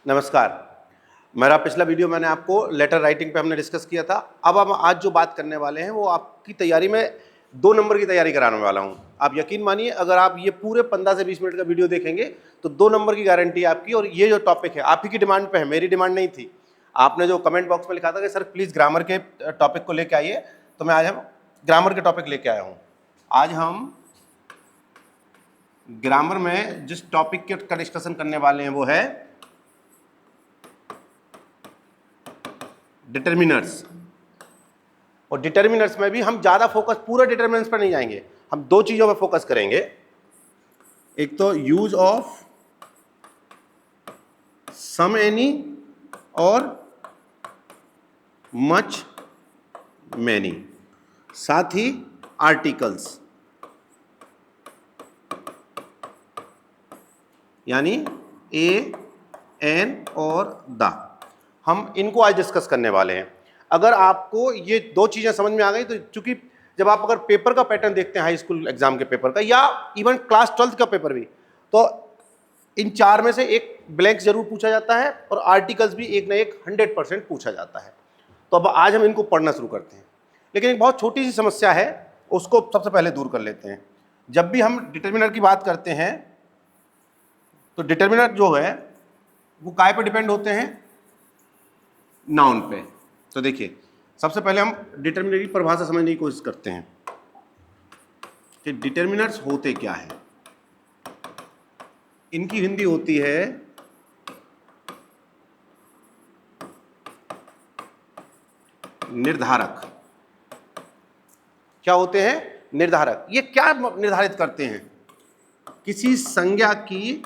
नमस्कार। मेरा पिछला वीडियो मैंने आपको लेटर राइटिंग पे हमने डिस्कस किया था। अब हम आज जो बात करने वाले हैं वो आपकी तैयारी में 2 नंबर की तैयारी कराने वाला हूं। आप यकीन मानिए, अगर आप ये पूरे 15 से 20 मिनट का वीडियो देखेंगे तो 2 नंबर की गारंटी है आपकी। और ये जो टॉपिक है आप ही की डिमांड पे है, मेरी डिमांड नहीं थी। आपने जो कमेंट बॉक्स में लिखा था कि सर प्लीज़ ग्रामर के टॉपिक को लेके आइए, तो मैं आज हम ग्रामर के टॉपिक लेके आया हूँ। आज हम ग्रामर में जिस टॉपिक का डिस्कशन करने वाले हैं वो है डिटर्मिनर्स। और डिटर्मिनर्स में भी हम ज़्यादा फोकस पूरे डिटर्मिनर्स पर नहीं जाएंगे, हम 2 चीज़ों पर फोकस करेंगे। एक तो यूज ऑफ सम एनी और मच मैनी, साथ ही आर्टिकल्स यानी ए, एन और द, हम इनको आज डिस्कस करने वाले हैं। अगर आपको ये 2 चीज़ें समझ में आ गई तो, चूंकि जब आप अगर पेपर का पैटर्न देखते हैं हाई स्कूल एग्जाम के पेपर का या इवन क्लास 12th का पेपर भी, तो इन 4 में से एक ब्लैंक जरूर पूछा जाता है और आर्टिकल्स भी एक ना एक 100% पूछा जाता है। तो अब आज हम इनको पढ़ना शुरू करते हैं। लेकिन एक बहुत छोटी सी समस्या है, उसको सबसे पहले दूर कर लेते हैं। जब भी हम डिटर्मिनर की बात करते हैं तो डिटर्मिनर जो है वो काय पे डिपेंड होते हैं? नाउन पे। तो देखिए, सबसे पहले हम डिटर्मिनर की परिभाषा समझने की कोशिश करते हैं कि डिटर्मिनर्स होते क्या है। इनकी हिंदी होती है निर्धारक। क्या होते हैं? निर्धारक। ये क्या निर्धारित करते हैं? किसी संज्ञा की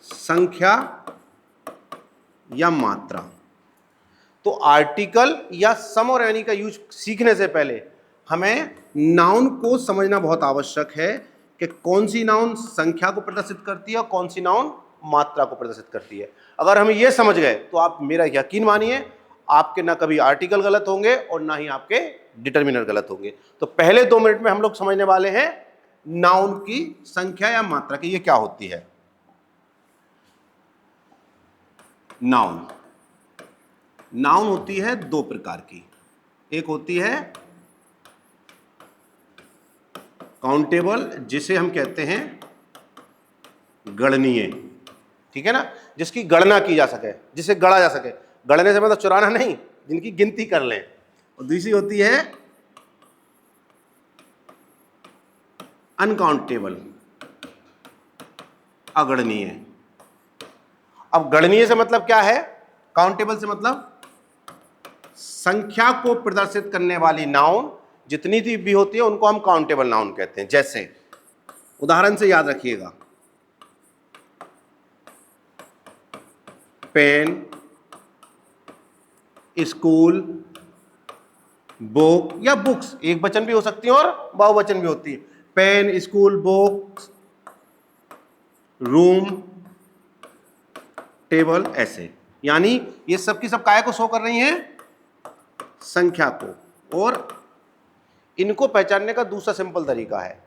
संख्या या मात्रा। तो आर्टिकल या सम और एनी का यूज सीखने से पहले हमें नाउन को समझना बहुत आवश्यक है कि कौन सी नाउन संख्या को प्रदर्शित करती है और कौन सी नाउन मात्रा को प्रदर्शित करती है। अगर हम ये समझ गए तो आप मेरा यकीन मानिए, आपके ना कभी आर्टिकल गलत होंगे और ना ही आपके डिटर्मिनर गलत होंगे। तो पहले 2 मिनट में हम लोग समझने वाले हैं नाउन की संख्या या मात्रा की ये क्या होती है। नाउन नाउन होती है 2 प्रकार की। एक होती है काउंटेबल, जिसे हम कहते हैं गणनीय, ठीक है ना, जिसकी गणना की जा सके, जिसे गढ़ा जा सके। गणने से मतलब चुराना नहीं, जिनकी गिनती कर लें। और दूसरी होती है अनकाउंटेबल, अगणनीय। अब गणनीय से मतलब क्या है? काउंटेबल से मतलब संख्या को प्रदर्शित करने वाली नाउन जितनी भी होती है उनको हम काउंटेबल नाउन कहते हैं। जैसे उदाहरण से याद रखिएगा, पेन, स्कूल, बुक या बुक्स, एक वचन भी हो सकती है और बहुवचन भी होती है। Pen, school, books, room, table, ऐसे। यानी ये सब की सब काय को शो कर रही हैं? संख्या को। और इनको पहचानने का दूसरा सिंपल तरीका है,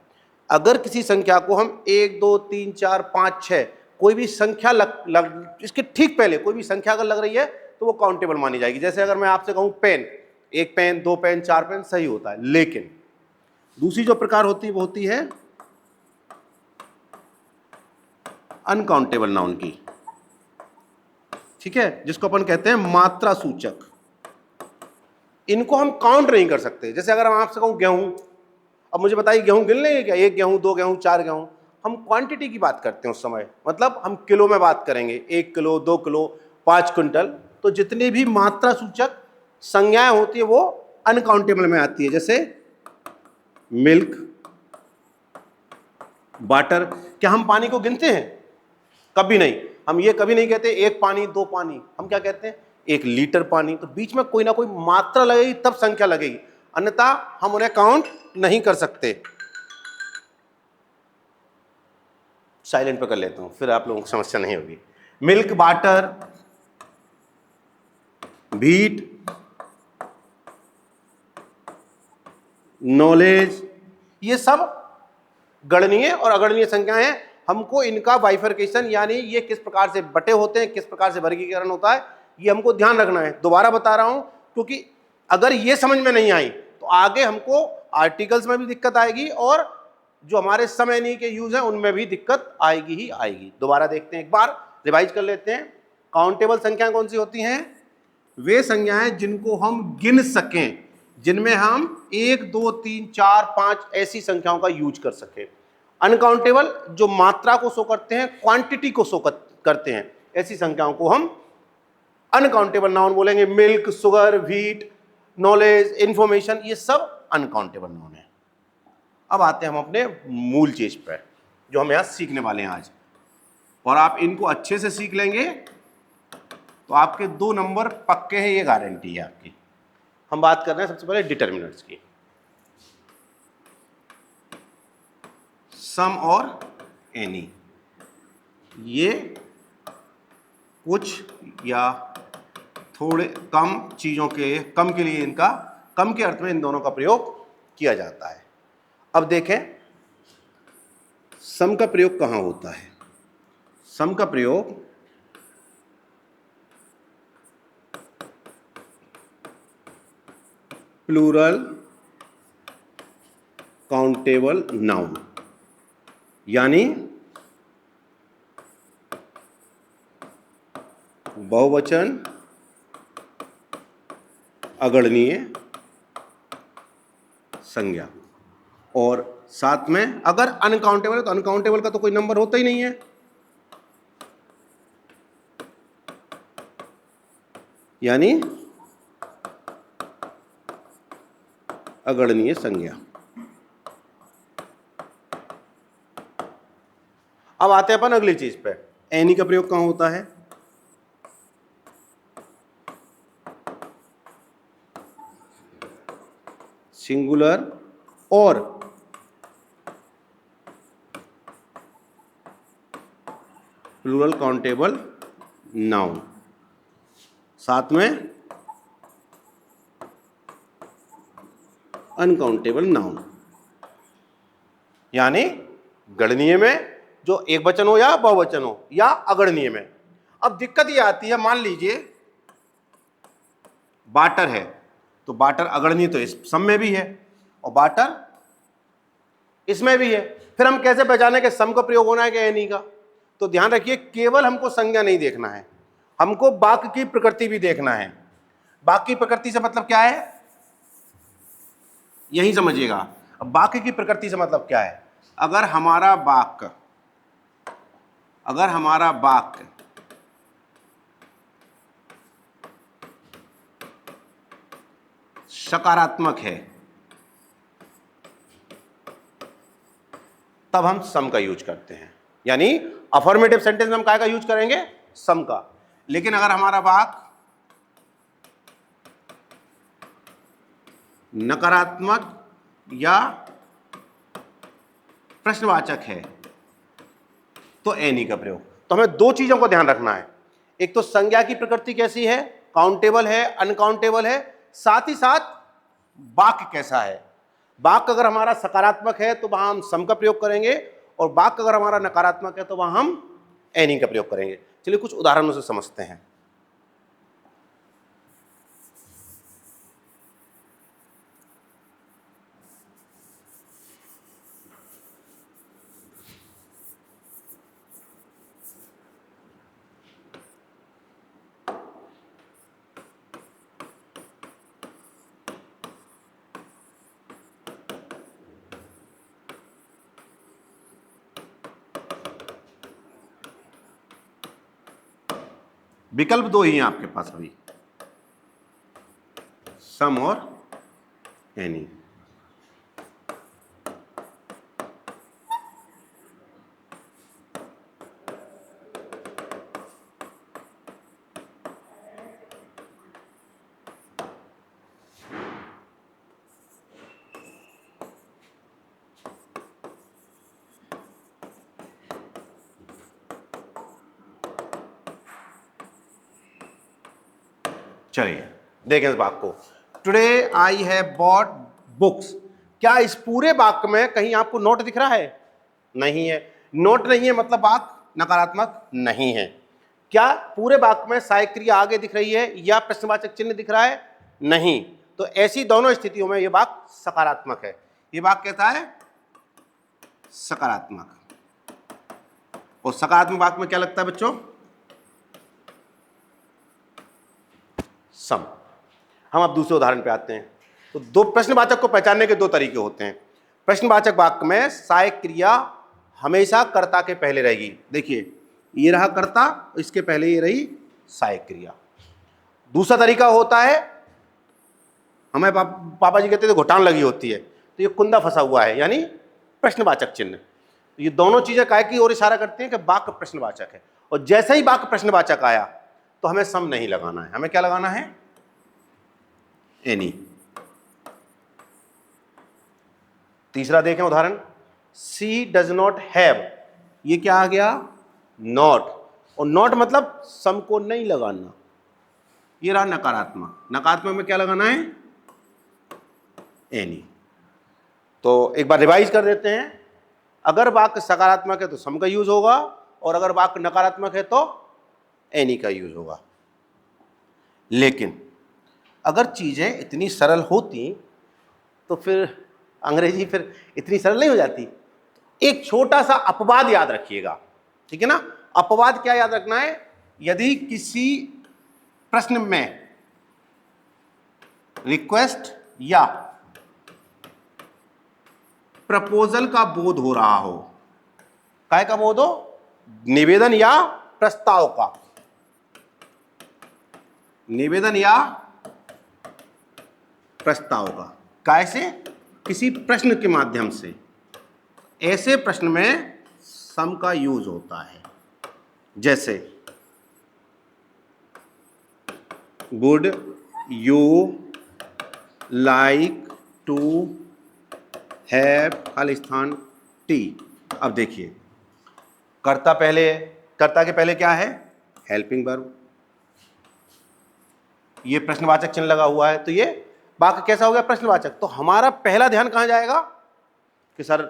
अगर किसी संख्या को हम 1 2 3 4 5 6 कोई भी संख्या इसके ठीक पहले कोई भी संख्या अगर लग रही है तो वो काउंटेबल मानी जाएगी। जैसे अगर मैं आपसे कहूं पेन, 1 पेन, 2 पेन, 4 पेन, सही होता है। लेकिन दूसरी जो प्रकार होती है वो होती है अनकाउंटेबल नाउन की, ठीक है, जिसको अपन कहते हैं मात्रा सूचक। इनको हम काउंट नहीं कर सकते। जैसे अगर मैं आपसे कहूं गेहूं, अब मुझे बताइए गेहूं गिन लेंगे क्या? 1 गेहूं, 2 गेहूं, 4 गेहूं? हम क्वांटिटी की बात करते हैं उस समय, मतलब हम किलो में बात करेंगे, 1 किलो, 2 किलो, 5 क्विंटल। तो जितनी भी मात्रा सूचक संज्ञाएं होती है वो अनकाउंटेबल में आती है। जैसे मिल्क, वाटर। क्या हम पानी को गिनते हैं? कभी नहीं। हम ये कभी नहीं कहते 1 पानी, 2 पानी। हम क्या कहते हैं? 1 लीटर पानी। तो बीच में कोई ना कोई मात्रा लगेगी तब संख्या लगेगी, अन्यथा हम उन्हें काउंट नहीं कर सकते। साइलेंट पे कर लेता हूं, फिर आप लोगों को समस्या नहीं होगी। मिल्क, वाटर, व्हीट, नॉलेज, ये सब गणनीय और अगणनीय संख्याएं हैं। हमको इनका बाइफरकेशन यानी ये किस प्रकार से बटे होते हैं, किस प्रकार से वर्गीकरण होता है, ये हमको ध्यान रखना है। दोबारा बता रहा हूं क्योंकि अगर ये समझ में नहीं आई तो आगे हमको आर्टिकल्स में भी दिक्कत आएगी और जो हमारे सम एनी के यूज हैं उनमें भी दिक्कत आएगी ही आएगी। दोबारा देखते हैं, एक बार रिवाइज कर लेते हैं। काउंटेबल संख्याएं कौन सी होती हैं? वे संख्याएं जिनको हम गिन सकें, जिनमें हम 1 2 3 4 5 ऐसी संख्याओं का यूज कर सकें। अनकाउंटेबल जो मात्रा को शो करते हैं, क्वांटिटी को शो करते हैं, ऐसी संख्याओं को हम अनकाउंटेबल नाउन बोलेंगे। Milk, sugar, wheat, knowledge, information, ये सब अनकाउंटेबल नाउन है। अब आते हैं हम अपने मूल चीज पर जो हम यहां सीखने वाले हैं आज, और आप इनको अच्छे से सीख लेंगे तो आपके 2 नंबर पक्के हैं, ये गारंटी है आपकी। हम बात कर रहे हैं सबसे पहले डिटर्मिनेंट्स की। सम और एनी, ये कुछ या थोड़े कम चीजों के, कम के लिए इनका, कम के अर्थ में इन दोनों का प्रयोग किया जाता है। अब देखें सम का प्रयोग कहां होता है। सम का प्रयोग प्लूरल काउंटेबल नाउन यानी बहुवचन अगणनीय संज्ञा, और साथ में अगर अनकाउंटेबल है तो अनकाउंटेबल का तो कोई नंबर होता ही नहीं है, यानी अगणनीय संज्ञा। अब आते हैं अपन अगली चीज पे, एनी का प्रयोग कहां होता है। सिंगुलर और प्लूरल काउंटेबल नाउन, साथ में अनकाउंटेबल नाउन, यानी गणनीय में जो एक वचन हो या बहुवचन हो, या अगणनीय में। अब दिक्कत ये आती है, मान लीजिए बाटर है, तो बाटर अगणनीय तो इस सम में भी है और बाटर इसमें भी है, फिर हम कैसे पहचाने कि सम का प्रयोग होना है कि एनी का? तो ध्यान रखिए, केवल हमको संज्ञा नहीं देखना है, हमको वाक्य की प्रकृति भी देखना है। वाक्य की प्रकृति से मतलब क्या है, यही समझिएगा। अब वाक्य की प्रकृति से मतलब क्या है? अगर हमारा वाक्य सकारात्मक है तब हम सम का यूज करते हैं, यानी अफर्मेटिव सेंटेंस में हम काय का यूज करेंगे? सम का। लेकिन अगर हमारा वाक्य नकारात्मक या प्रश्नवाचक है तो एनी का प्रयोग। तो हमें 2 चीजों को ध्यान रखना है, एक तो संज्ञा की प्रकृति कैसी है, काउंटेबल है, अनकाउंटेबल है, साथ ही साथ वाक्य कैसा है। वाक्य अगर हमारा सकारात्मक है तो वहां हम सम का प्रयोग करेंगे, और वाक्य अगर हमारा नकारात्मक है तो वहां हम एनी का प्रयोग करेंगे। चलिए कुछ उदाहरणों से समझते हैं। विकल्प 2 ही हैं आपके पास अभी, सम और एनी। चलिए देखें इस वाक्य को, today I have bought books. क्या इस पूरे वाक्य में कहीं आपको नोट दिख रहा है? नहीं है, नोट नहीं है मतलब वाक्य नकारात्मक नहीं है। क्या पूरे वाक्य में सहायक क्रिया आगे दिख रही है या प्रश्नवाचक चिन्ह दिख रहा है? नहीं। तो ऐसी दोनों स्थितियों में यह वाक्य सकारात्मक है। ये वाक्य कहता है सकारात्मक। और सकारात्मक वाक्य में क्या लगता है बच्चों? सम। हम अब दूसरे उदाहरण पे आते हैं। तो दो प्रश्नवाचक को पहचानने के दो तरीके होते हैं। प्रश्नवाचक वाक्य में सहायक क्रिया हमेशा कर्ता के पहले रहेगी। देखिए ये रहा कर्ता, इसके पहले ये रही सहायक क्रिया। दूसरा तरीका होता है, हमें पापा जी कहते थे घुटान लगी होती है, तो ये कुंदा फंसा हुआ है, यानी प्रश्नवाचक चिन्ह। ये दोनों चीजें काय की ओर इशारा करती हैं कि वाक्य प्रश्नवाचक है। और जैसे ही वाक्य प्रश्नवाचक आया तो हमें सम नहीं लगाना है, हमें क्या लगाना है? एनी। तीसरा देखें उदाहरण, सी डज नॉट हैव, ये क्या आ गया? नॉट। और नॉट मतलब सम को नहीं लगाना, ये रहा नकारात्मक। नकारात्मक में क्या लगाना है? एनी। तो एक बार रिवाइज कर देते हैं। अगर वाक्य सकारात्मक है तो सम का यूज होगा, और अगर वाक्य नकारात्मक है तो एनी का यूज होगा। लेकिन अगर चीजें इतनी सरल होती तो फिर अंग्रेजी फिर इतनी सरल नहीं हो जाती। एक छोटा सा अपवाद याद रखिएगा, ठीक है ना? अपवाद क्या याद रखना है? यदि किसी प्रश्न में रिक्वेस्ट या प्रपोजल का बोध हो रहा हो, काय का बोध हो? निवेदन या प्रस्ताव का, निवेदन या प्रस्ताव का, कैसे? किसी प्रश्न के माध्यम से। ऐसे प्रश्न में सम का यूज होता है। जैसे would you like to have Khalistan tea. अब देखिए कर्ता पहले, कर्ता के पहले क्या है? Helping verb. ये प्रश्नवाचक चिन्ह लगा हुआ है, तो ये वाक्य कैसा हो गया? प्रश्नवाचक। तो हमारा पहला ध्यान कहां जाएगा कि सर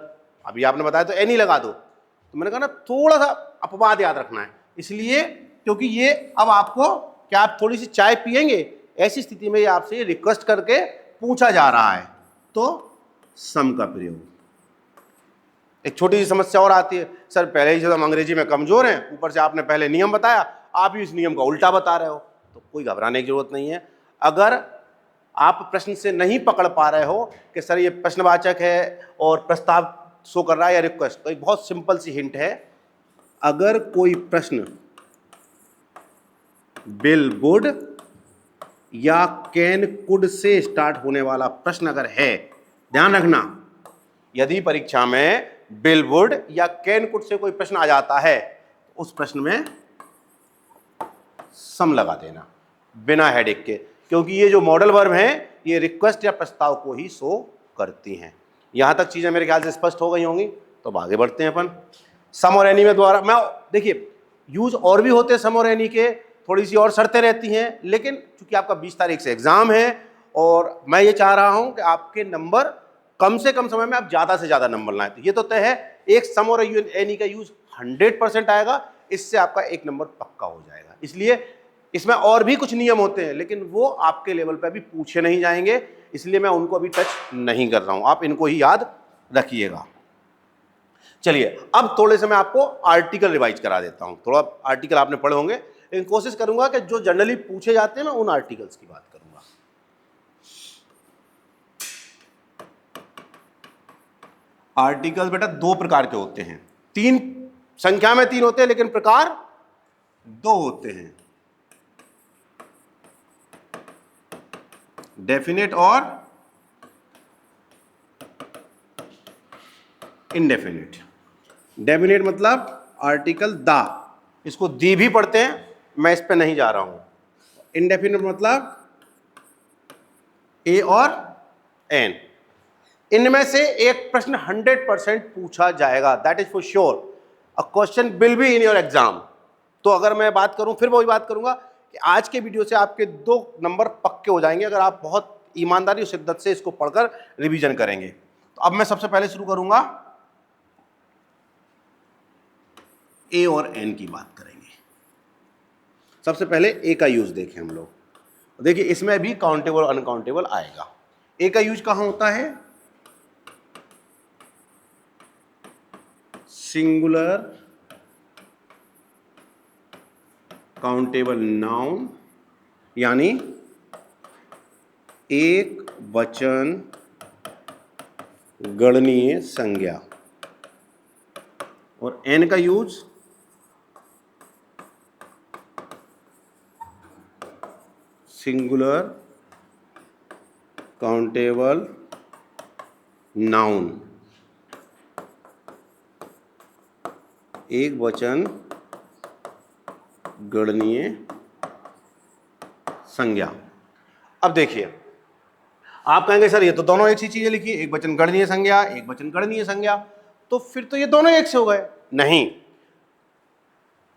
अभी आपने बताया तो एनी लगा दो। तो मैंने कहा ना थोड़ा सा अपवाद याद रखना है, इसलिए क्योंकि ये अब आपको क्या आप थोड़ी सी चाय पिएंगे, ऐसी स्थिति में ये आपसे रिक्वेस्ट करके पूछा जा रहा है, तो सम का प्रयोग। एक छोटी सी समस्या और आती है, सर पहले ही से हम अंग्रेजी में कमजोर हैं, ऊपर से आपने पहले नियम बताया, आप ही इस नियम का उल्टा बता रहे हो। तो कोई घबराने की जरूरत नहीं है। अगर आप प्रश्न से नहीं पकड़ पा रहे हो कि सर ये प्रश्नवाचक है और प्रस्ताव शो कर रहा है या रिक्वेस्ट, तो एक बहुत सिंपल सी हिंट है। अगर कोई प्रश्न विल वुड या कैन कुड से स्टार्ट होने वाला प्रश्न अगर है, ध्यान रखना, यदि परीक्षा में विल वुड या कैन कुड से कोई प्रश्न आ जाता है, उस प्रश्न में सम लगा देना बिना हेडिक के, क्योंकि ये जो मॉडल वर्ब हैं ये रिक्वेस्ट या प्रस्ताव को ही शो करती हैं। यहां तक चीजें मेरे ख्याल से स्पष्ट हो गई होंगी, तो अब आगे बढ़ते हैं अपन। सम और एनी में द्वारा मैं देखिए यूज और भी होते हैं सम और एनी के, थोड़ी सी और शर्तें रहती हैं, लेकिन चूंकि आपका 20 तारीख से एग्जाम है और मैं ये चाह रहा हूं कि आपके नंबर कम से कम समय में आप ज्यादा से ज्यादा नंबर लाएं, तो ये तो तय है एक सम और एनी का यूज 100% आएगा, इससे आपका एक नंबर पक्का हो जाएगा। इसलिए इसमें और भी कुछ नियम होते हैं, लेकिन वो आपके लेवल पे अभी पूछे नहीं जाएंगे, इसलिए मैं उनको अभी टच नहीं कर रहा हूं, आप इनको ही याद रखिएगा। चलिए अब थोड़े से मैं आपको आर्टिकल रिवाइज करा देता हूं। थोड़ा आर्टिकल आपने पढ़े होंगे, लेकिन कोशिश करूंगा कि जो जनरली पूछे जाते हैं मैं उन आर्टिकल्स की बात करूंगा। आर्टिकल्स बेटा दो प्रकार के होते हैं, तीन संख्या में तीन होते हैं, लेकिन प्रकार दो होते हैं, डेफिनेट और इनडेफिनेट। डेफिनेट मतलब आर्टिकल दा, इसको दी भी पढ़ते हैं, मैं इस पे नहीं जा रहा हूं। इनडेफिनेट मतलब ए और एन। इनमें से एक प्रश्न 100% पूछा जाएगा, that is for sure, a question will be in your exam. तो अगर मैं बात करूं, फिर वही बात करूंगा कि आज के वीडियो से आपके 2 नंबर पक्के हो जाएंगे अगर आप बहुत ईमानदारी और शिद्दत से इसको पढ़कर रिवीजन करेंगे। तो अब मैं सबसे पहले शुरू करूंगा ए और एन की बात करेंगे। सबसे पहले ए का यूज देखें हम लोग। देखिए इसमें भी काउंटेबल और अनकाउंटेबल आएगा। ए का यूज कहां होता है? सिंगुलर काउंटेबल नाउन, यानी एक वचन गणनीय संज्ञा। और एन का यूज सिंगुलर काउंटेबल नाउन, एक वचन गणनीय संज्ञा। अब देखिए आप कहेंगे सर ये तो दोनों एक सी चीजें लिखी, एक वचन गणनीय संज्ञा, एक वचन गणनीय संज्ञा, तो फिर तो ये दोनों एक से हो गए। नहीं,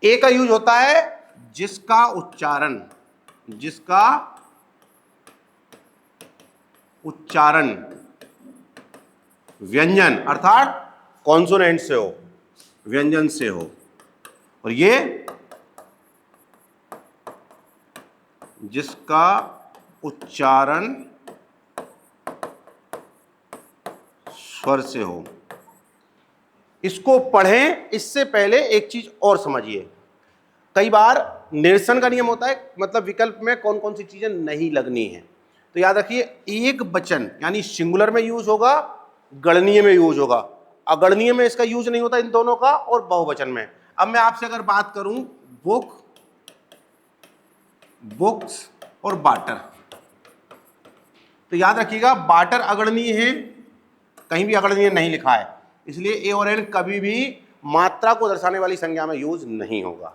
ए का यूज होता है जिसका उच्चारण व्यंजन अर्थात कॉन्सोनेंट से हो, व्यंजन से हो, और ये जिसका उच्चारण स्वर से हो। इसको पढ़ें, इससे पहले एक चीज और समझिए। कई बार निरसन का नियम होता है, मतलब विकल्प में कौन कौन सी चीजें नहीं लगनी है। तो याद रखिए एक वचन यानी सिंगुलर में यूज होगा, गणनीय में यूज होगा, अगणनीय में इसका यूज नहीं होता इन दोनों का, और बहुवचन में। अब मैं आपसे अगर बात करूं बुक, बुक्स और बाटर, तो याद रखिएगा बाटर अगणनीय है, कहीं भी अगणनीय नहीं लिखा है, इसलिए ए और एन कभी भी मात्रा को दर्शाने वाली संज्ञा में यूज नहीं होगा।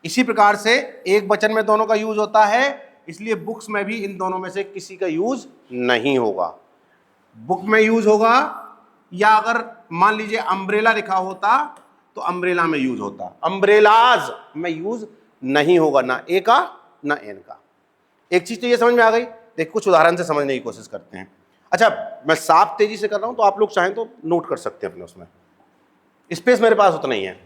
इसी प्रकार से एक वचन में दोनों का यूज होता है, इसलिए बुक्स में भी इन दोनों में से किसी का यूज नहीं होगा। बुक में यूज होगा, या अगर मान लीजिए अम्ब्रेला लिखा होता तो अम्ब्रेला में यूज होता, अम्ब्रेलाज में यूज नहीं होगा, ना ए का ना एन का। एक चीज तो ये समझ में आ गई। देख कुछ उदाहरण से समझने की कोशिश करते हैं। अच्छा मैं साफ तेजी से कर रहा हूं, तो आप लोग चाहें तो नोट कर सकते हैं अपने, उसमें स्पेस मेरे पास उतना ही है।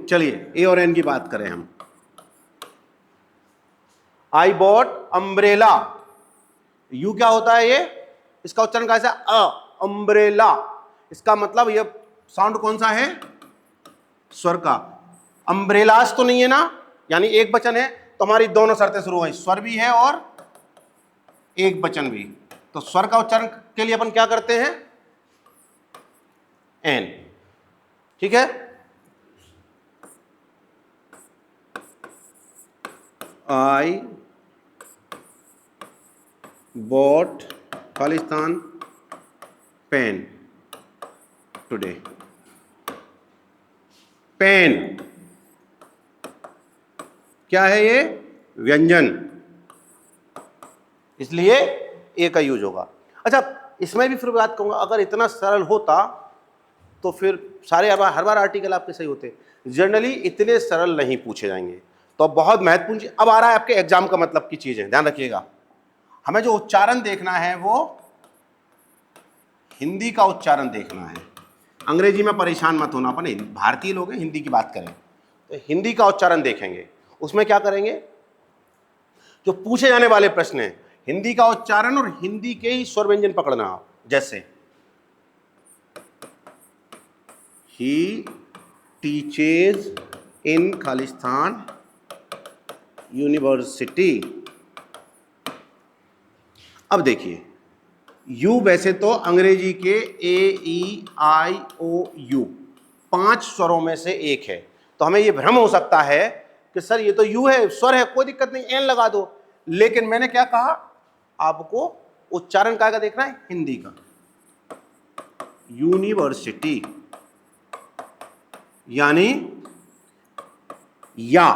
चलिए ए और एन की बात करें हम। आई बॉट अम्ब्रेला, यू क्या होता है? ये इसका उच्चारण कैसा? अम्ब्रेला। इसका मतलब ये साउंड कौन सा है? स्वर का। अम्ब्रेलास तो नहीं है ना, यानी एक वचन है, तो हमारी दोनों शर्तें शुरू हुई, स्वर भी है और एक वचन भी। तो स्वर का उच्चारण के लिए अपन क्या करते हैं? एन। ठीक है, I bought Khalistan pen today. Pen क्या है? ये व्यंजन, इसलिए ए का यूज होगा। अच्छा इसमें भी फिर बात कहूंगा, अगर इतना सरल होता तो फिर सारे हर बार आर्टिकल आपके सही होते। जनरली इतने सरल नहीं पूछे जाएंगे, तो बहुत महत्वपूर्ण। अब आ रहा है आपके एग्जाम का मतलब की चीज है, ध्यान रखिएगा। हमें जो उच्चारण देखना है वो हिंदी का उच्चारण देखना है। अंग्रेजी में परेशान मत होना, अपन भारतीय लोग हैं, हिंदी की बात करें तो हिंदी का उच्चारण देखेंगे। उसमें क्या करेंगे? जो पूछे जाने वाले प्रश्न हैं, हिंदी का उच्चारण और हिंदी के ही स्वर व्यंजन पकड़ना। आप जैसे ही टीचेज इन खालिस्तान यूनिवर्सिटी। अब देखिए यू वैसे तो अंग्रेजी के ए ई आई ओ यू 5 स्वरों में से एक है, तो हमें यह भ्रम हो सकता है कि सर ये तो यू है, स्वर है, कोई दिक्कत नहीं, एन लगा दो। लेकिन मैंने क्या कहा, आपको उच्चारण का देखना है हिंदी का। यूनिवर्सिटी यानी या,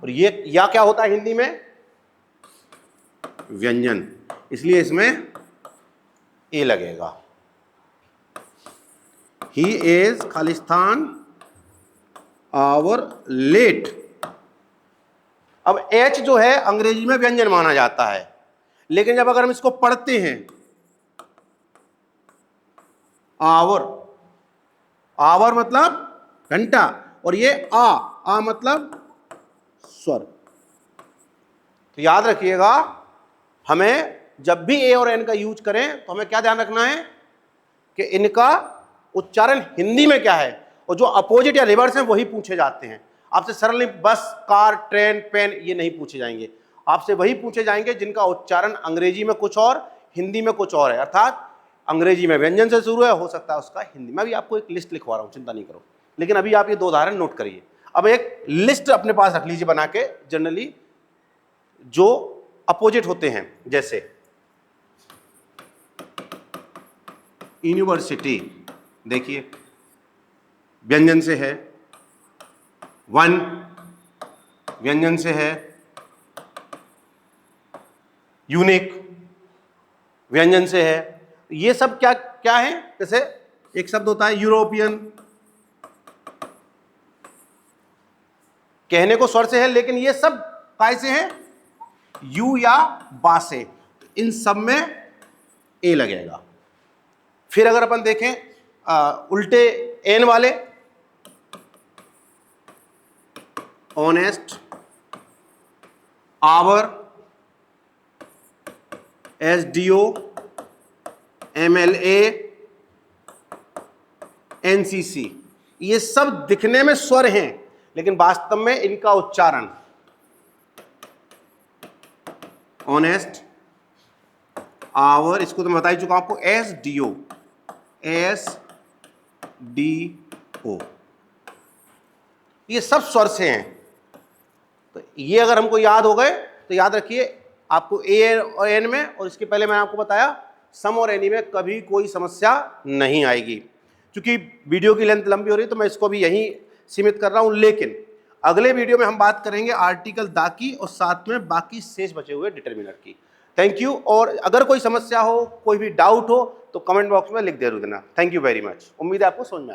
और ये या क्या होता है हिंदी में? व्यंजन, इसलिए इसमें ए लगेगा। He is Khalistan hour late. अब एच जो है अंग्रेजी में व्यंजन माना जाता है, लेकिन जब अगर हम इसको पढ़ते हैं आवर, आवर मतलब घंटा, और ये आ मतलब स्वर। तो याद रखिएगा, हमें जब भी ए और एन का यूज करें तो हमें क्या ध्यान रखना है कि इनका उच्चारण हिंदी में क्या है, और जो अपोजिट या रिवर्स है वही पूछे जाते हैं। आपसे सरल नहीं, बस, कार, ट्रेन, पेन, ये नहीं पूछे जाएंगे। आपसे वही पूछे जाएंगे जिनका उच्चारण अंग्रेजी में कुछ और, हिंदी में कुछ और है। अर्थात अंग्रेजी में व्यंजन से शुरू है, हो सकता है उसका हिंदी। मैं भी आपको एक लिस्ट लिखवा रहा हूं, चिंता नहीं करो। लेकिन अभी आप ये 2 उदाहरण नोट करिए। अब एक लिस्ट अपने पास रख लीजिए बना के, जनरली जो अपोजिट होते हैं, जैसे यूनिवर्सिटी, देखिए व्यंजन से है, वन व्यंजन से है, यूनिक व्यंजन से है। ये सब क्या क्या है? जैसे एक शब्द होता है यूरोपियन, कहने को स्वर से है, लेकिन ये सब काय से है? यू या बा से। इन सब में ए लगेगा। फिर अगर अपन देखें उल्टे एन वाले, honest, hour, SDO, MLA, NCC, ये सब दिखने में स्वर हैं, लेकिन वास्तव में इनका उच्चारण ऑनेस्ट, आवर, इसको तो मैं बता ही चुका आपको, एसडीओ, एसडीओ, ये सब स्वर से हैं। तो ये अगर हमको याद हो गए तो याद रखिए, आपको ए और एन में, और इसके पहले मैंने आपको बताया सम और एनी में कभी कोई समस्या नहीं आएगी। क्योंकि वीडियो की लेंथ लंबी हो रही है तो मैं इसको भी यहीं सीमित कर रहा हूं, लेकिन अगले वीडियो में हम बात करेंगे आर्टिकल दा की और साथ में बाकी शेष बचे हुए डिटर्मिनर की। Thank you. और अगर कोई समस्या हो, कोई भी डाउट हो तो कमेंट बॉक्स में लिख दे देना। Thank you very much. उम्मीद है आपको समझ में आए।